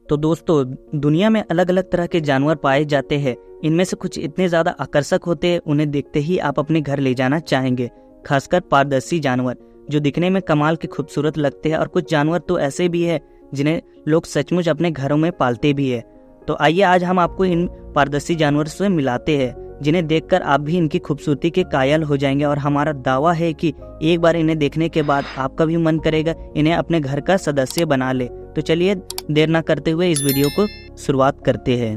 तो दोस्तों, दुनिया में अलग अलग तरह के जानवर पाए जाते हैं। इनमें से कुछ इतने ज़्यादा आकर्षक होते हैं, उन्हें देखते ही आप अपने घर ले जाना चाहेंगे। खासकर पारदर्शी जानवर जो दिखने में कमाल के खूबसूरत लगते हैं, और कुछ जानवर तो ऐसे भी है जिन्हें लोग सचमुच अपने घरों में पालते भी है। तो आइए आज हम आपको इन पारदर्शी जानवरों से मिलाते हैं, जिन्हें देखकर आप भी इनकी खूबसूरती के कायल हो जाएंगे। और हमारा दावा है कि एक बार इन्हें देखने के बाद आपका भी मन करेगा इन्हें अपने घर का सदस्य बना ले। तो चलिए देर ना करते हुए इस वीडियो को शुरुआत करते हैं।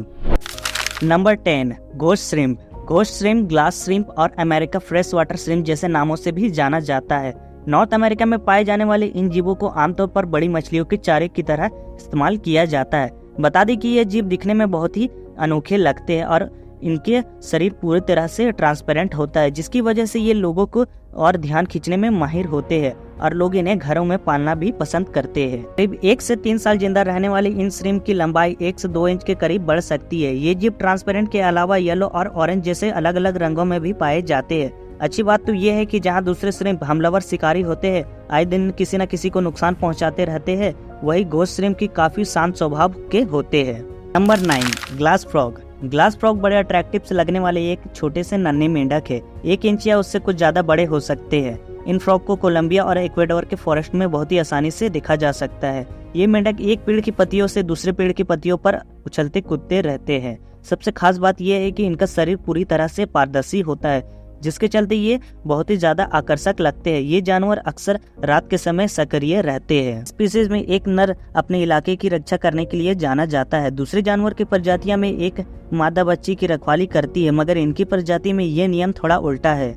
Number 10, ghost shrimp. Ghost shrimp, glass shrimp और अमेरिका फ्रेश वाटर श्रिम्प जैसे नामों से भी जाना जाता है। नॉर्थ अमेरिका में पाए जाने वाले इन जीवों को आमतौर पर बड़ी मछलियों के चारे की तरह इस्तेमाल किया जाता है। बता दें कि ये जीव दिखने में बहुत ही अनोखे लगते हैं और इनके शरीर पूरी तरह से ट्रांसपेरेंट होता है, जिसकी वजह से ये लोगों को और ध्यान खींचने में माहिर होते हैं और लोग इन्हें घरों में पालना भी पसंद करते हैं। करीब 1 से 3 साल जिंदा रहने वाले इन श्रिम्प की लंबाई 1 से 2 इंच के करीब बढ़ सकती है। ये जीव ट्रांसपेरेंट के अलावा येलो और ऑरेंज जैसे अलग अलग रंगों में भी पाए जाते हैं। अच्छी बात तो ये है कि जहाँ दूसरे श्रिम्प हमलावर शिकारी होते हैं, आए दिन किसी न किसी को नुकसान पहुँचाते रहते हैं, वही घोस्ट श्रिम्प की काफी शांत स्वभाव के होते हैं। Number 9, glass frog. Glass frog बड़े अट्रैक्टिव से लगने वाले एक छोटे से नन्हे मेंढक है। 1 इंच या उससे कुछ ज्यादा बड़े हो सकते हैं। इन फ्रॉग को कोलंबिया और इक्वेडोर के फॉरेस्ट में बहुत ही आसानी से देखा जा सकता है। ये मेंढक एक पेड़ की पत्तियों से दूसरे पेड़ की पत्तियों पर उछलते कूदते रहते हैं। सबसे खास बात यह है कि इनका शरीर पूरी तरह से पारदर्शी होता है, जिसके चलते ये बहुत ही ज्यादा आकर्षक लगते हैं। ये जानवर अक्सर रात के समय सक्रिय रहते हैं। स्पीशीज में एक नर अपने इलाके की रक्षा करने के लिए जाना जाता है। दूसरे जानवर की प्रजातियों में एक मादा बच्ची की रखवाली करती है, मगर इनकी प्रजाति में ये नियम थोड़ा उल्टा है।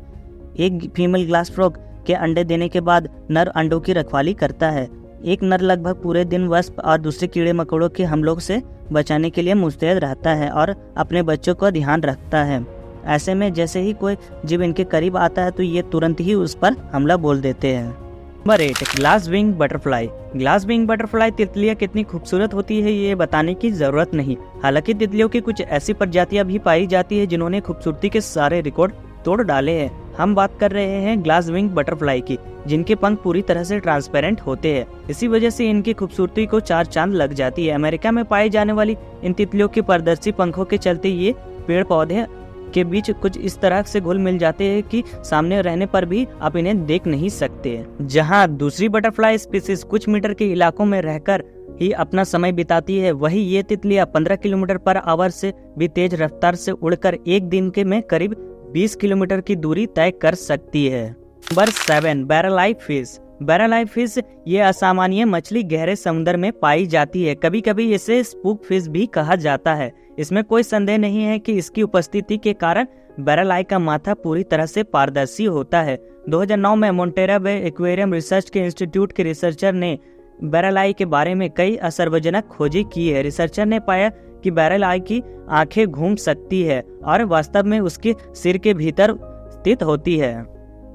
एक फीमेल ग्लास फ्रॉग के अंडे देने के बाद नर अंडों की रखवाली करता है। एक नर लगभग पूरे दिन वस्प और दूसरे कीड़े मकोड़ों के हमलों से बचाने के लिए मुस्तैद रहता है और अपने बच्चों का ध्यान रखता है। ऐसे में जैसे ही कोई जीव इनके करीब आता है तो ये तुरंत ही उस पर हमला बोल देते हैं। Number 8, glass wing butterfly. Glass wing butterfly तितलियां कितनी खूबसूरत होती है ये बताने की जरूरत नहीं। हालांकि तितलियों की कुछ ऐसी प्रजातियां भी पाई जाती है जिन्होंने खूबसूरती के सारे रिकॉर्ड तोड़ डाले हैं। हम बात कर रहे हैं ग्लास विंग बटरफ्लाई की, जिनके पंख पूरी तरह से ट्रांसपेरेंट होते हैं। इसी वजह से इनकी खूबसूरती को 4 चांद लग जाती है। अमेरिका में पाई जाने वाली इन तितलियों के पारदर्शी पंखों के चलते ये पेड़ पौधे के बीच कुछ इस तरह से घुल मिल जाते हैं कि सामने रहने पर भी आप इन्हें देख नहीं सकते। जहां दूसरी बटरफ्लाई स्पीशीज कुछ मीटर के इलाकों में रहकर ही अपना समय बिताती है, वही ये तितलियां 15 किलोमीटर पर आवर से भी तेज रफ्तार से उड़कर एक दिन के में करीब 20 किलोमीटर की दूरी तय कर सकती है। नंबर 7, बैरल आई फिश। बैरल आई फिश ये असामान्य मछली गहरे समुद्र में पाई जाती है। कभी कभी इसे स्पूक फिश भी कहा जाता है। इसमें कोई संदेह नहीं है कि इसकी उपस्थिति के कारण बैरल आई का माथा पूरी तरह से पारदर्शी होता है। 2009 में मोंटेरा बे एक्वेरियम रिसर्च के इंस्टीट्यूट के रिसर्चर ने बैरल आई के बारे में कई असरबजनक खोजें की है। रिसर्चर ने पाया कि बैरल आई की आंखें घूम सकती है और वास्तव में उसके सिर के भीतर स्थित होती है।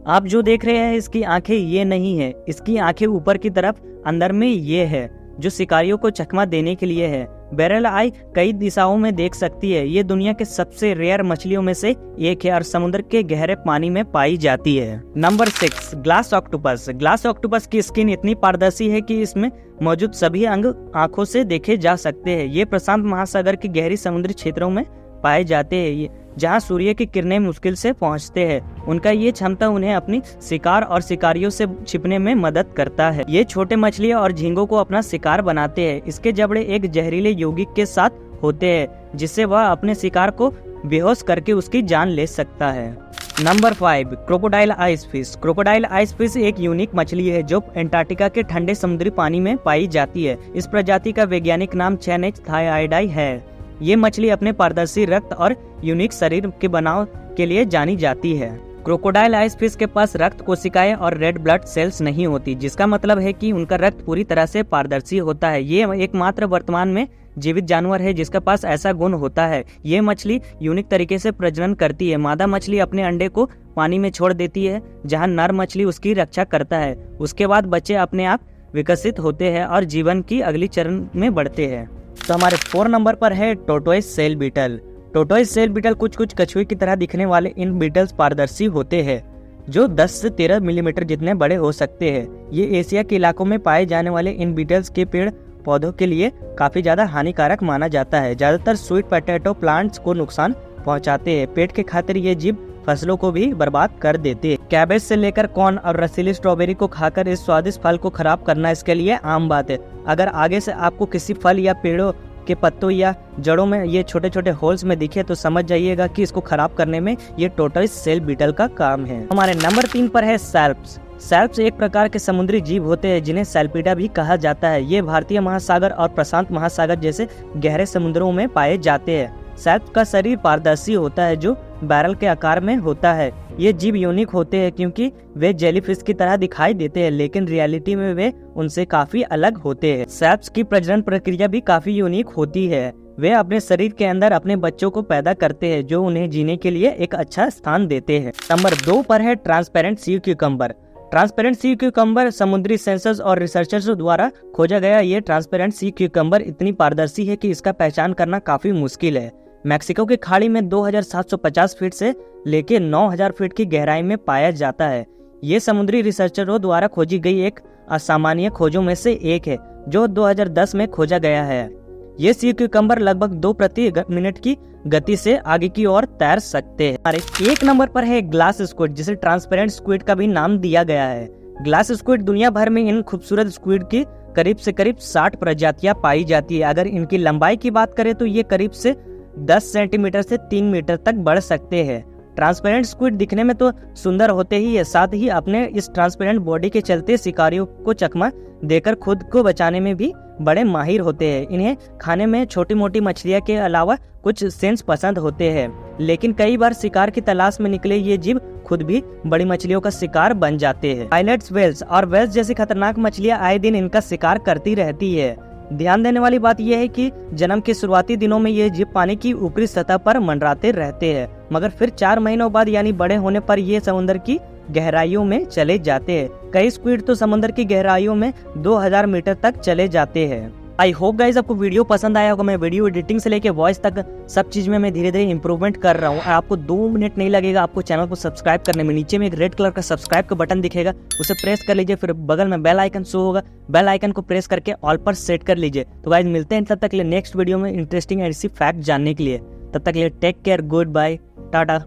आप जो देख रहे हैं इसकी आंखें ये नहीं है, इसकी आंखें ऊपर की तरफ अंदर में ये है, जो शिकारियों को चकमा देने के लिए है। बैरल आई कई दिशाओं में देख सकती है। ये दुनिया के सबसे रेयर मछलियों में से एक है और समुद्र के गहरे पानी में पाई जाती है। Number 6, glass octopus. Glass octopus की स्किन इतनी पारदर्शी है कि इसमें मौजूद सभी अंग आंखों से देखे जा सकते हैं। ये प्रशांत महासागर के गहरी समुद्री क्षेत्रों में पाए जाते हैं, जहां सूर्य की किरणें मुश्किल से पहुंचते हैं। उनका ये क्षमता उन्हें अपनी शिकार और शिकारियों से छिपने में मदद करता है। ये छोटे मछलियां और झींगों को अपना शिकार बनाते हैं। इसके जबड़े एक जहरीले यौगिक के साथ होते हैं, जिससे वह अपने शिकार को बेहोश करके उसकी जान ले सकता है। Number 5, crocodile ice fish. Crocodile ice fish एक यूनिक मछली है जो अंटार्कटिका के ठंडे समुद्री पानी में पाई जाती है। इस प्रजाति का वैज्ञानिक नाम चैनेच थाईआइडाई है। ये मछली अपने पारदर्शी रक्त और यूनिक शरीर के बनाव के लिए जानी जाती है। क्रोकोडाइल आइस फिश के पास रक्त कोशिकाएं और रेड ब्लड सेल्स नहीं होती, जिसका मतलब है कि उनका रक्त पूरी तरह से पारदर्शी होता है। ये एकमात्र वर्तमान में जीवित जानवर है जिसके पास ऐसा गुण होता है। ये मछली यूनिक तरीके से प्रजनन करती है। मादा मछली अपने अंडे को पानी में छोड़ देती है, जहां नर मछली उसकी रक्षा करता है। उसके बाद बच्चे अपने आप विकसित होते हैं और जीवन की अगली चरण में बढ़ते हैं। तो हमारे 4 नंबर पर है टोर्टोइस सेल बीटल। टोर्टोइस सेल बीटल कुछ कछुए की तरह दिखने वाले इन बीटल्स पारदर्शी होते हैं, जो 10 से 13 मिलीमीटर जितने बड़े हो सकते हैं। ये एशिया के इलाकों में पाए जाने वाले इन बीटल्स के पेड़ पौधों के लिए काफी ज्यादा हानिकारक माना जाता है। ज्यादातर स्वीट पोटैटो प्लांट्स को नुकसान पहुंचाते हैं। पेट के खातिर ये जीव फसलों को भी बर्बाद कर देते हैं। कैबेज से लेकर कॉर्न और रसीली स्ट्रॉबेरी को खाकर इस स्वादिष्ट फल को खराब करना इसके लिए आम बात है। अगर आगे से आपको किसी फल या पेड़ों के पत्तों या जड़ों में ये छोटे छोटे होल्स में दिखे तो समझ जाइएगा कि इसको खराब करने में ये टोर्टोइस शेल बीटल का काम है। हमारे नंबर 3 पर है सैल्प्स। सैल्प्स एक प्रकार के समुद्री जीव होते हैं जिन्हें सैल्पीडा भी कहा जाता है। ये भारतीय महासागर और प्रशांत महासागर जैसे गहरे समुद्रों में पाए जाते हैं। सैल्प्स का शरीर पारदर्शी होता है जो बैरल के आकार में होता है। ये जीव यूनिक होते हैं क्योंकि वे जेलीफिश की तरह दिखाई देते हैं, लेकिन रियलिटी में वे उनसे काफी अलग होते हैं। सैल्प्स की प्रजनन प्रक्रिया भी काफी यूनिक होती है। वे अपने शरीर के अंदर अपने बच्चों को पैदा करते हैं जो उन्हें जीने के लिए एक अच्छा स्थान देते हैं। नंबर 2 पर है ट्रांसपेरेंट सी क्यूकम्बर। ट्रांसपेरेंट सी क्यूकम्बर समुद्री सेंसर्स और रिसर्चर्स द्वारा खोजा गया ये ट्रांसपेरेंट सी क्यूकम्बर इतनी पारदर्शी है कि इसका पहचान करना काफी मुश्किल है। मैक्सिको की खाड़ी में 2750 फीट से लेके 9000 फीट की गहराई में पाया जाता है। ये समुद्री रिसर्चरों द्वारा खोजी गई एक असामान्य खोजों में से एक है जो 2010 में खोजा गया है। ये सी क्यूकम्बर लगभग 2 प्रति मिनट की गति से आगे की ओर तैर सकते हैं। 1 नंबर पर है ग्लास स्क्विड, जिसे ट्रांसपेरेंट स्क्विड का भी नाम दिया गया है। ग्लास स्क्विड दुनिया भर में इन खूबसूरत स्क्विड की करीब से करीब 60 प्रजातियां पाई जाती है। अगर इनकी लंबाई की बात करें तो ये करीब से 10 सेंटीमीटर से 3 मीटर तक बढ़ सकते हैं। ट्रांसपेरेंट स्क्विड दिखने में तो सुंदर होते ही है, साथ ही अपने इस ट्रांसपेरेंट बॉडी के चलते शिकारियों को चकमा देकर खुद को बचाने में भी बड़े माहिर होते हैं। इन्हें खाने में छोटी मोटी मछलियां के अलावा कुछ सेंस पसंद होते हैं, लेकिन कई बार शिकार की तलाश में निकले ये जीव खुद भी बड़ी मछलियों का शिकार बन जाते हैं। पायलट्स वेल्स और वेल्स जैसी खतरनाक मछलियां आए दिन इनका शिकार करती रहती है। ध्यान देने वाली बात यह है कि जन्म के शुरुआती दिनों में ये जीव पानी की ऊपरी सतह पर मंडराते रहते हैं, मगर फिर 4 महीनों बाद यानी बड़े होने पर ये समुद्र की गहराइयों में चले जाते हैं। कई स्क्विड तो समुद्र की गहराइयों में 2000 मीटर तक चले जाते हैं। आई होप गाइज आपको वीडियो पसंद आया होगा। मैं वीडियो एडिटिंग से लेके वॉइस तक सब चीज में मैं धीरे धीरे इंप्रूवमेंट कर रहा हूँ। आपको 2 मिनट नहीं लगेगा आपको चैनल को सब्सक्राइब करने में। नीचे में एक रेड कलर का सब्सक्राइब का बटन दिखेगा, उसे प्रेस कर लीजिए। फिर बगल में बेल आइकन शो होगा, बेल आइकन को प्रेस करके ऑल पर सेट कर लीजिए। तो गाइज मिलते हैं तब तक के लिए नेक्स्ट वीडियो में इंटरेस्टिंग ऐसी फैक्ट जानने के लिए। तब तक के लिए take care, good bye, Tata.